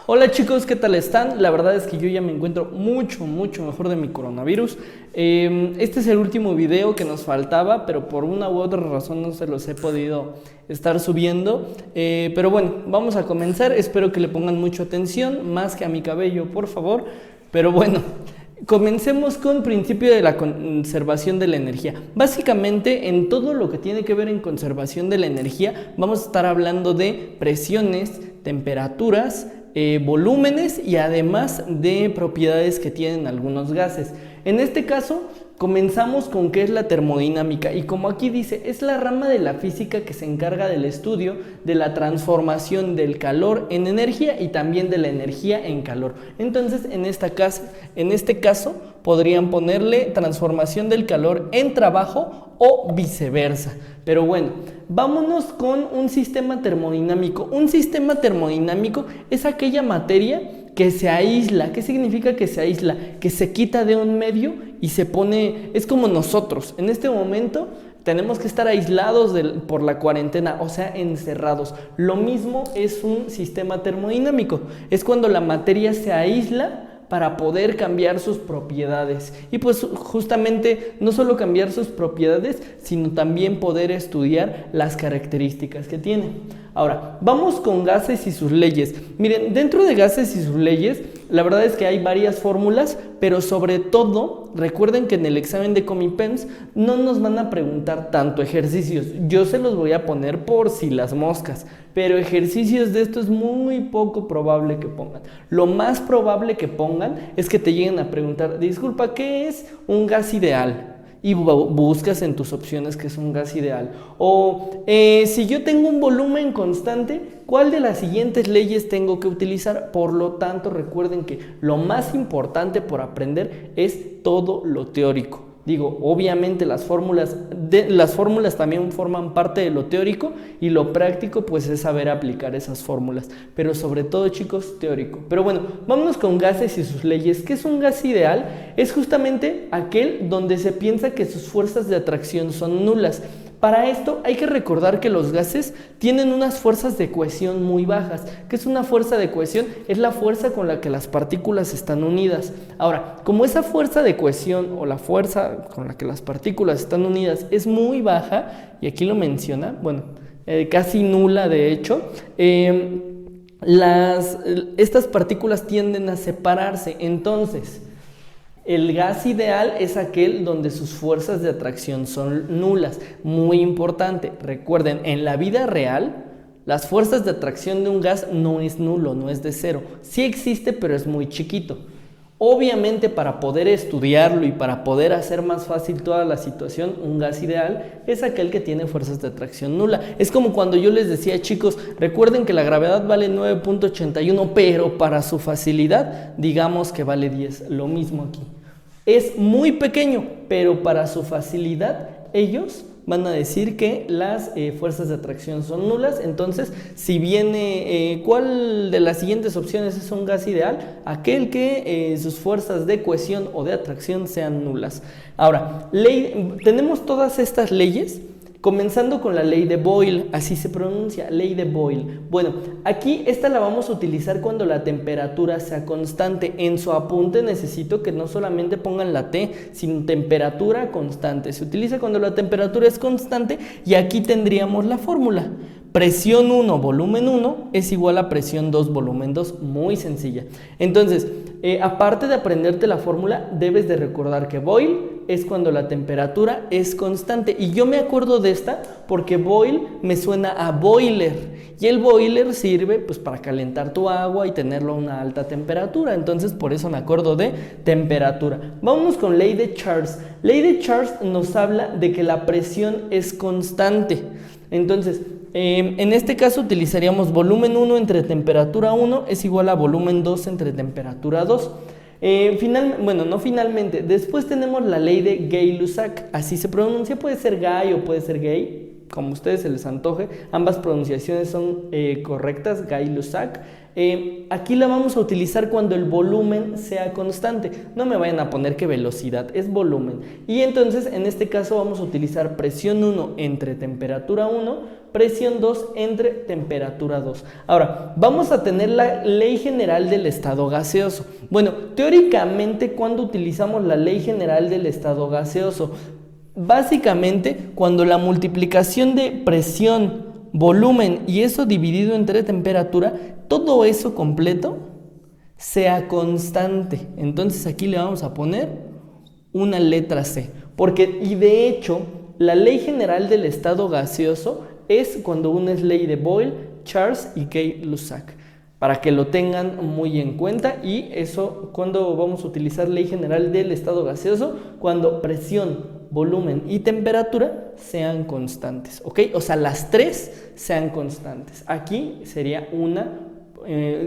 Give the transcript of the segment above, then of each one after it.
Hola chicos, ¿qué tal están? La verdad es que yo ya me encuentro mucho mejor de mi coronavirus. Este es el último video que nos faltaba, pero por una u otra razón no se los he podido estar subiendo. Pero bueno, vamos a comenzar. Espero que le pongan mucha atención, más que a mi cabello, por favor. Pero bueno, comencemos con el principio de la conservación de la energía. Básicamente, en todo lo que tiene que ver en conservación de la energía, vamos a estar hablando de presiones, temperaturas, volúmenes y además de propiedades que tienen algunos gases. En este caso, comenzamos con qué es la termodinámica, y como aquí dice, es la rama de la física que se encarga del estudio de la transformación del calor en energía y también de la energía en calor. Entonces, en este caso, podrían ponerle transformación del calor en trabajo o viceversa. Pero bueno, vámonos con un sistema termodinámico. Un sistema termodinámico es aquella materia que se aísla. ¿Qué significa que se aísla? Que se quita de un medio y se pone, es como nosotros. En este momento tenemos que estar aislados por la cuarentena, o sea, encerrados. Lo mismo es un sistema termodinámico. Es cuando la materia se aísla para poder cambiar sus propiedades. Y pues justamente no solo cambiar sus propiedades, sino también poder estudiar las características que tiene. Ahora, vamos con gases y sus leyes. Miren, dentro de gases y sus leyes, la verdad es que hay varias fórmulas, pero sobre todo, recuerden que en el examen de Comipems no nos van a preguntar tanto ejercicios. Yo se los voy a poner por si las moscas, pero ejercicios de esto es muy poco probable que pongan. Lo más probable que pongan es que te lleguen a preguntar, disculpa, ¿qué es un gas ideal? Y buscas en tus opciones qué es un gas ideal. O si yo tengo un volumen constante, ¿cuál de las siguientes leyes tengo que utilizar? Por lo tanto, recuerden que lo más importante por aprender es todo lo teórico. Digo, obviamente las fórmulas también forman parte de lo teórico, y lo práctico pues es saber aplicar esas fórmulas, pero sobre todo, chicos, teórico. Pero bueno, vámonos con gases y sus leyes. ¿Qué es un gas ideal? Es justamente aquel donde se piensa que sus fuerzas de atracción son nulas. Para esto hay que recordar que los gases tienen unas fuerzas de cohesión muy bajas. ¿Qué es una fuerza de cohesión? Es la fuerza con la que las partículas están unidas. Ahora, como esa fuerza de cohesión o la fuerza con la que las partículas están unidas es muy baja, y aquí lo menciona, bueno, casi nula de hecho, estas partículas tienden a separarse. Entonces, el gas ideal es aquel donde sus fuerzas de atracción son nulas. Muy importante, recuerden, en la vida real, las fuerzas de atracción de un gas no es nulo, no es de cero. Sí existe, pero es muy chiquito. Obviamente, para poder estudiarlo y para poder hacer más fácil toda la situación, un gas ideal es aquel que tiene fuerzas de atracción nula. Es como cuando yo les decía, chicos, recuerden que la gravedad vale 9.81, pero para su facilidad, digamos que vale 10. Lo mismo aquí. Es muy pequeño, pero para su facilidad, ellos van a decir que las fuerzas de atracción son nulas. Entonces, si viene, ¿cuál de las siguientes opciones es un gas ideal? Aquel que sus fuerzas de cohesión o de atracción sean nulas. Ahora, tenemos todas estas leyes, comenzando con la ley de Boyle, así se pronuncia, ley de Boyle. Bueno, aquí esta la vamos a utilizar cuando la temperatura sea constante. En su apunte necesito que no solamente pongan la T, sino temperatura constante. Se utiliza cuando la temperatura es constante, y aquí tendríamos la fórmula. Presión 1, volumen 1 es igual a presión 2, volumen 2, muy sencilla. Entonces, aparte de aprenderte la fórmula, debes de recordar que Boyle es cuando la temperatura es constante. Y yo me acuerdo de esta porque Boyle me suena a boiler. Y el boiler sirve pues para calentar tu agua y tenerlo a una alta temperatura. Entonces por eso me acuerdo de temperatura. Vamos con ley de Charles. Ley de Charles nos habla de que la presión es constante. Entonces, en este caso utilizaríamos volumen 1 entre temperatura 1 es igual a volumen 2 entre temperatura 2. Después tenemos la ley de Gay-Lussac, así se pronuncia, puede ser gay o puede ser gay, como a ustedes se les antoje, ambas pronunciaciones son correctas, Gay-Lussac. Aquí la vamos a utilizar cuando el volumen sea constante. No me vayan a poner que velocidad, es volumen. Y entonces en este caso vamos a utilizar presión 1 entre temperatura 1 presión 2 entre temperatura 2. Ahora, vamos a tener la ley general del estado gaseoso. Bueno, teóricamente, ¿cuándo utilizamos la ley general del estado gaseoso? Básicamente, cuando la multiplicación de presión, volumen y eso dividido entre temperatura, todo eso completo sea constante. Entonces aquí le vamos a poner una letra C, porque y de hecho la ley general del estado gaseoso es cuando una es ley de Boyle, Charles y Gay-Lussac, para que lo tengan muy en cuenta. Y eso, cuando vamos a utilizar ley general del estado gaseoso, cuando presión, volumen y temperatura sean constantes, ¿ok? O sea, las tres sean constantes. Aquí sería una,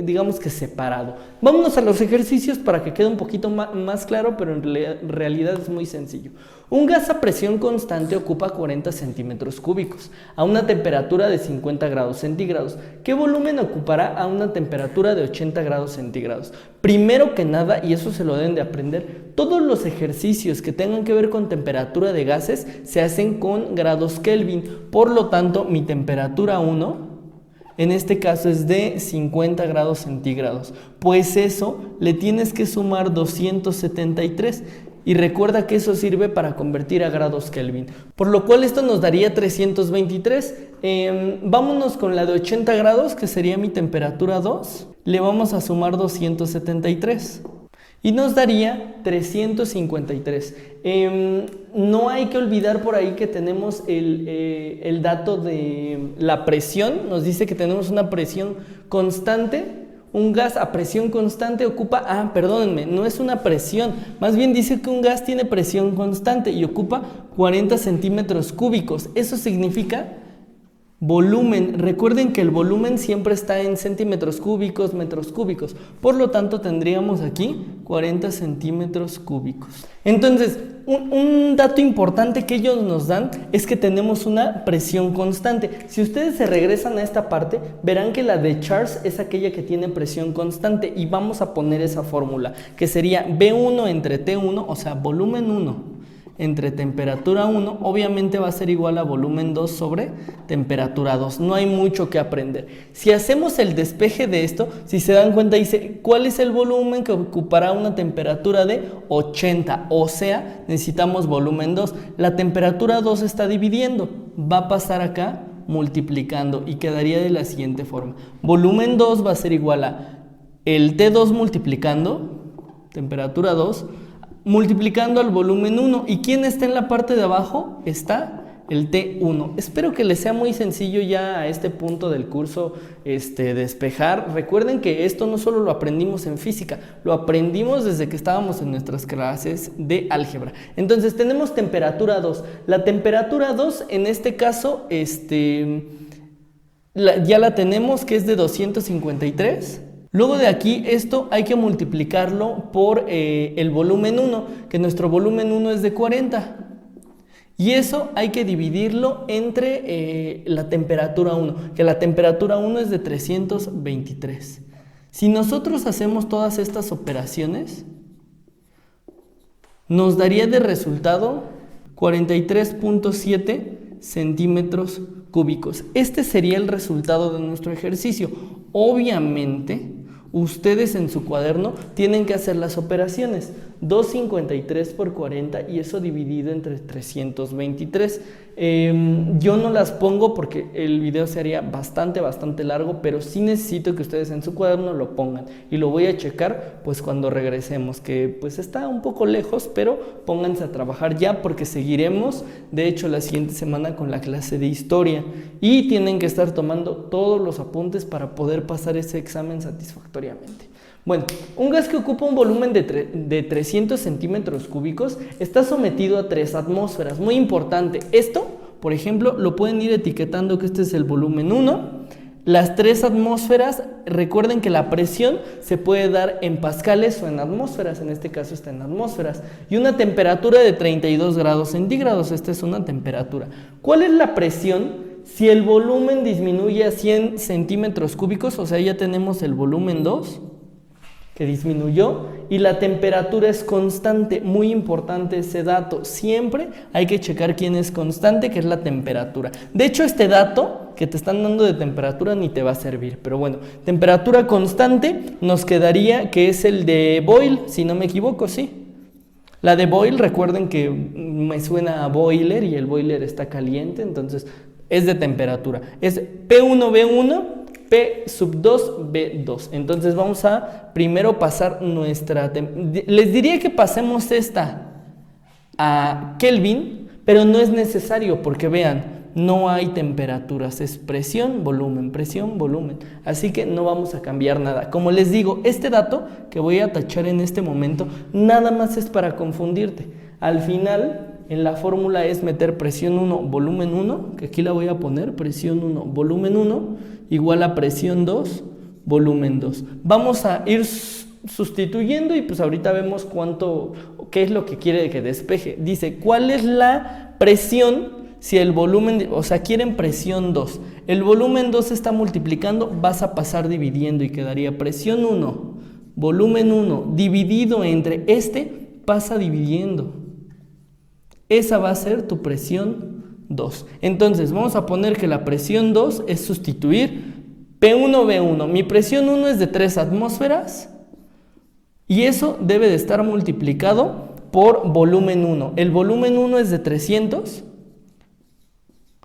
digamos que separado. Vámonos a los ejercicios para que quede un poquito más claro, pero en realidad es muy sencillo. Un gas a presión constante ocupa 40 centímetros cúbicos a una temperatura de 50 grados centígrados. ¿Qué volumen ocupará a una temperatura de 80 grados centígrados? Primero que nada, y eso se lo deben de aprender, todos los ejercicios que tengan que ver con temperatura de gases se hacen con grados Kelvin. Por lo tanto, mi temperatura 1 en este caso es de 50 grados centígrados, pues eso le tienes que sumar 273 y recuerda que eso sirve para convertir a grados Kelvin, por lo cual esto nos daría 323. Vámonos con la de 80 grados, que sería mi temperatura 2, le vamos a sumar 273 y nos daría 353. No hay que olvidar por ahí que tenemos el dato de la presión. Nos dice que tenemos una presión constante. Un gas a presión constante ocupa, perdónenme, no es una presión, más bien dice que un gas tiene presión constante y ocupa 40 centímetros cúbicos. Eso significa volumen. Recuerden que el volumen siempre está en centímetros cúbicos, metros cúbicos. Por lo tanto, tendríamos aquí 40 centímetros cúbicos. Entonces, un dato importante que ellos nos dan es que tenemos una presión constante. Si ustedes se regresan a esta parte, verán que la de Charles es aquella que tiene presión constante y vamos a poner esa fórmula, que sería V1 entre T1, o sea, volumen 1 entre temperatura 1, obviamente va a ser igual a volumen 2 sobre temperatura 2. No hay mucho que aprender. Si hacemos el despeje de esto, si se dan cuenta, dice ¿cuál es el volumen que ocupará una temperatura de 80? O sea, necesitamos volumen 2. La temperatura 2 está dividiendo, va a pasar acá multiplicando y quedaría de la siguiente forma. Volumen 2 va a ser igual a el T2 multiplicando, temperatura 2, multiplicando al volumen 1. ¿Y quién está en la parte de abajo? Está el T1. Espero que les sea muy sencillo ya a este punto del curso despejar. Recuerden que esto no solo lo aprendimos en física, lo aprendimos desde que estábamos en nuestras clases de álgebra. Entonces tenemos temperatura 2. La temperatura 2 en este caso ya la tenemos, que es de 253. Luego de aquí, esto hay que multiplicarlo por el volumen 1, que nuestro volumen 1 es de 40. Y eso hay que dividirlo entre la temperatura 1, que la temperatura 1 es de 323. Si nosotros hacemos todas estas operaciones, nos daría de resultado 43.7 centímetros cúbicos. Este sería el resultado de nuestro ejercicio. Obviamente, ustedes en su cuaderno tienen que hacer las operaciones. 253 por 40 y eso dividido entre 323. Yo no las pongo porque el video sería bastante largo, pero sí necesito que ustedes en su cuaderno lo pongan y lo voy a checar pues cuando regresemos, que pues está un poco lejos, pero pónganse a trabajar ya porque seguiremos de hecho la siguiente semana con la clase de historia y tienen que estar tomando todos los apuntes para poder pasar ese examen satisfactoriamente. Bueno, un gas que ocupa un volumen de 300 centímetros cúbicos está sometido a 3 atmósferas. Muy importante, esto, por ejemplo, lo pueden ir etiquetando que este es el volumen 1. Las 3 atmósferas, recuerden que la presión se puede dar en pascales o en atmósferas, en este caso está en atmósferas. Y una temperatura de 32 grados centígrados, esta es una temperatura. ¿Cuál es la presión? Si el volumen disminuye a 100 centímetros cúbicos, o sea, ya tenemos el volumen 2. que disminuyó, y la temperatura es constante. Muy importante ese dato. Siempre hay que checar quién es constante, que es la temperatura. De hecho, este dato que te están dando de temperatura ni te va a servir. Pero bueno, temperatura constante nos quedaría que es el de Boyle, si no me equivoco, sí. La de Boyle, recuerden que me suena a boiler y el boiler está caliente, entonces es de temperatura. Es P1V1, P sub 2, B2. Entonces vamos a primero pasar nuestra... Les diría que pasemos esta a Kelvin, pero no es necesario porque vean, no hay temperaturas, es presión, volumen, presión, volumen. Así que no vamos a cambiar nada. Como les digo, este dato que voy a tachar en este momento, nada más es para confundirte. Al final, en la fórmula es meter presión 1, volumen 1, que aquí la voy a poner, presión 1, volumen 1, igual a presión 2, volumen 2. Vamos a ir sustituyendo y pues ahorita vemos qué es lo que quiere que despeje. Dice, ¿cuál es la presión si el volumen, o sea, quieren presión 2? El volumen 2 se está multiplicando, vas a pasar dividiendo y quedaría presión 1, volumen 1, dividido entre pasa dividiendo. Esa va a ser tu presión 2. Entonces, vamos a poner que la presión 2 es sustituir P1V1. Mi presión 1 es de 3 atmósferas y eso debe de estar multiplicado por volumen 1. El volumen 1 es de 300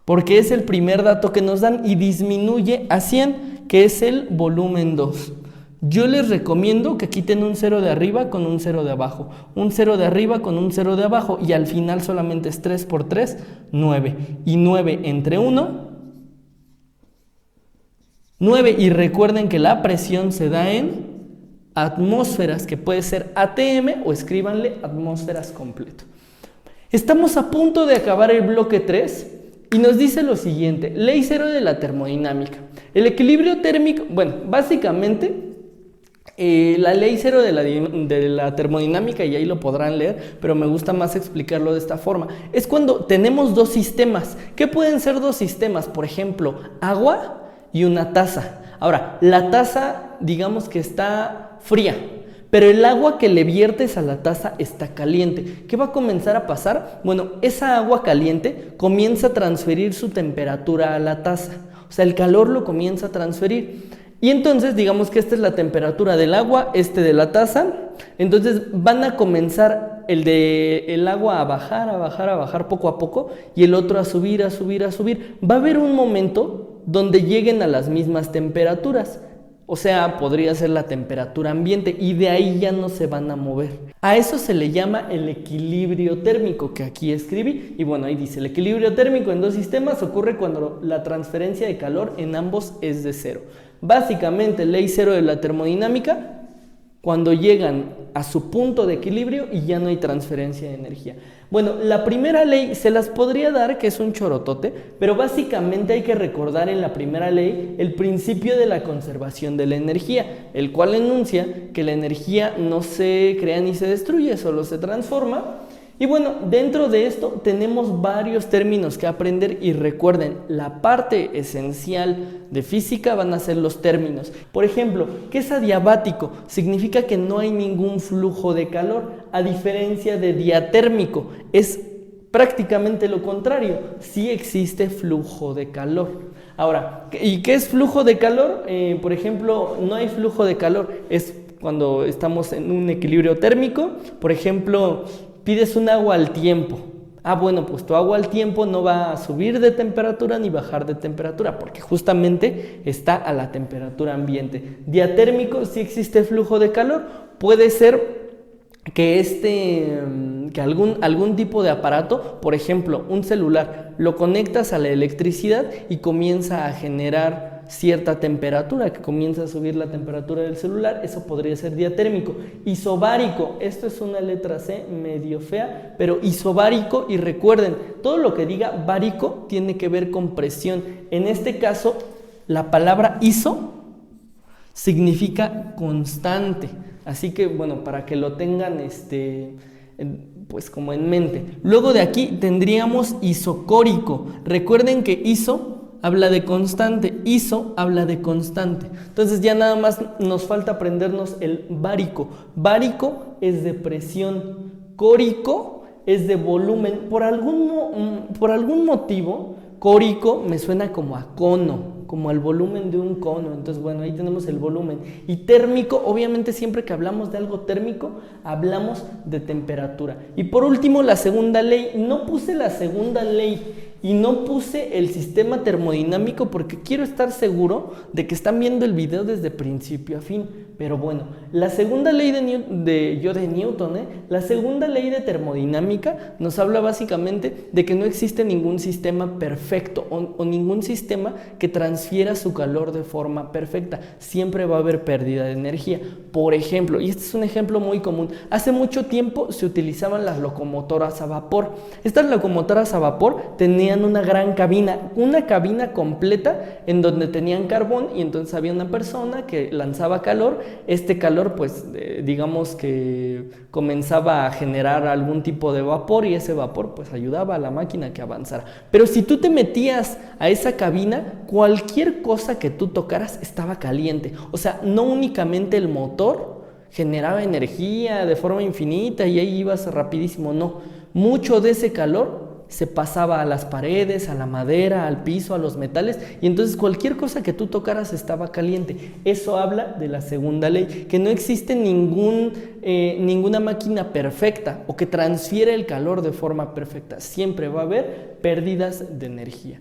porque es el primer dato que nos dan y disminuye a 100, que es el volumen 2. Yo les recomiendo que quiten un 0 de arriba con un 0 de abajo, un 0 de arriba con un 0 de abajo, y al final solamente es 3 por 3, 9, y 9 entre 1, 9, y recuerden que la presión se da en atmósferas, que puede ser ATM o escríbanle atmósferas completo. Estamos a punto de acabar el bloque 3 y nos dice lo siguiente, ley 0 de la termodinámica. El equilibrio térmico, bueno, básicamente... la ley 0 de la termodinámica, y ahí lo podrán leer, pero me gusta más explicarlo de esta forma. Es cuando tenemos dos sistemas. ¿Qué pueden ser dos sistemas? Por ejemplo, agua y una taza. Ahora, la taza, digamos que está fría, pero el agua que le viertes a la taza está caliente. ¿Qué va a comenzar a pasar? Bueno, esa agua caliente comienza a transferir su temperatura a la taza. O sea, el calor lo comienza a transferir. Y entonces, digamos que esta es la temperatura del agua, de la taza. Entonces van a comenzar el agua a bajar poco a poco, y el otro a subir, a subir, a subir. Va a haber un momento donde lleguen a las mismas temperaturas. O sea, podría ser la temperatura ambiente, y de ahí ya no se van a mover. A eso se le llama el equilibrio térmico, que aquí escribí. Y bueno, ahí dice, el equilibrio térmico en dos sistemas ocurre cuando la transferencia de calor en ambos es de 0. Básicamente, ley 0 de la termodinámica, cuando llegan a su punto de equilibrio y ya no hay transferencia de energía. Bueno, la primera ley se las podría dar, que es un chorotote, pero básicamente hay que recordar en la primera ley el principio de la conservación de la energía, el cual enuncia que la energía no se crea ni se destruye, solo se transforma. Y bueno, dentro de esto tenemos varios términos que aprender, y recuerden, la parte esencial de física van a ser los términos. Por ejemplo, ¿qué es adiabático? Significa que no hay ningún flujo de calor, a diferencia de diatérmico, es prácticamente lo contrario, sí existe flujo de calor. Ahora, ¿y qué es flujo de calor? Por ejemplo, no hay flujo de calor, es cuando estamos en un equilibrio térmico. Por ejemplo, pides un agua al tiempo. Bueno, pues tu agua al tiempo no va a subir de temperatura ni bajar de temperatura, porque justamente está a la temperatura ambiente. Diatérmico, sí existe flujo de calor. Puede ser que algún tipo de aparato, por ejemplo, un celular, lo conectas a la electricidad y comienza a generar cierta temperatura, que comienza a subir la temperatura del celular. Eso podría ser diatérmico. Isobárico, esto es una letra C medio fea, pero isobárico, y recuerden, todo lo que diga bárico tiene que ver con presión. En este caso, la palabra iso significa constante, así que bueno, para que lo tengan pues como en mente. Luego de aquí tendríamos isocórico. Recuerden que iso habla de constante, iso habla de constante. Entonces ya nada más nos falta aprendernos el bárico. Bárico es de presión, córico es de volumen. Por algún motivo, córico me suena como a cono, como al volumen de un cono. Entonces, bueno, ahí tenemos el volumen. Y térmico, obviamente siempre que hablamos de algo térmico, hablamos de temperatura. Y por último, la segunda ley. No puse la segunda ley y no puse el sistema termodinámico porque quiero estar seguro de que están viendo el video desde principio a fin. Pero bueno, la segunda ley de Newton, la segunda ley de termodinámica nos habla básicamente de que no existe ningún sistema perfecto o ningún sistema que transfiera su calor de forma perfecta. Siempre va a haber pérdida de energía. Por ejemplo, y este es un ejemplo muy común, hace mucho tiempo se utilizaban las locomotoras a vapor. Estas locomotoras a vapor tenían una gran cabina, una cabina completa en donde tenían carbón y entonces había una persona que lanzaba calor. Este calor pues digamos que comenzaba a generar algún tipo de vapor y ese vapor pues ayudaba a la máquina que avanzara. Pero si tú te metías a esa cabina, cualquier cosa que tú tocaras estaba caliente. O sea, no únicamente el motor generaba energía de forma infinita y ahí ibas rapidísimo, no. Mucho de ese calor se pasaba a las paredes, a la madera, al piso, a los metales, y entonces cualquier cosa que tú tocaras estaba caliente. Eso habla de la segunda ley, que no existe ninguna máquina perfecta o que transfiere el calor de forma perfecta. Siempre va a haber pérdidas de energía.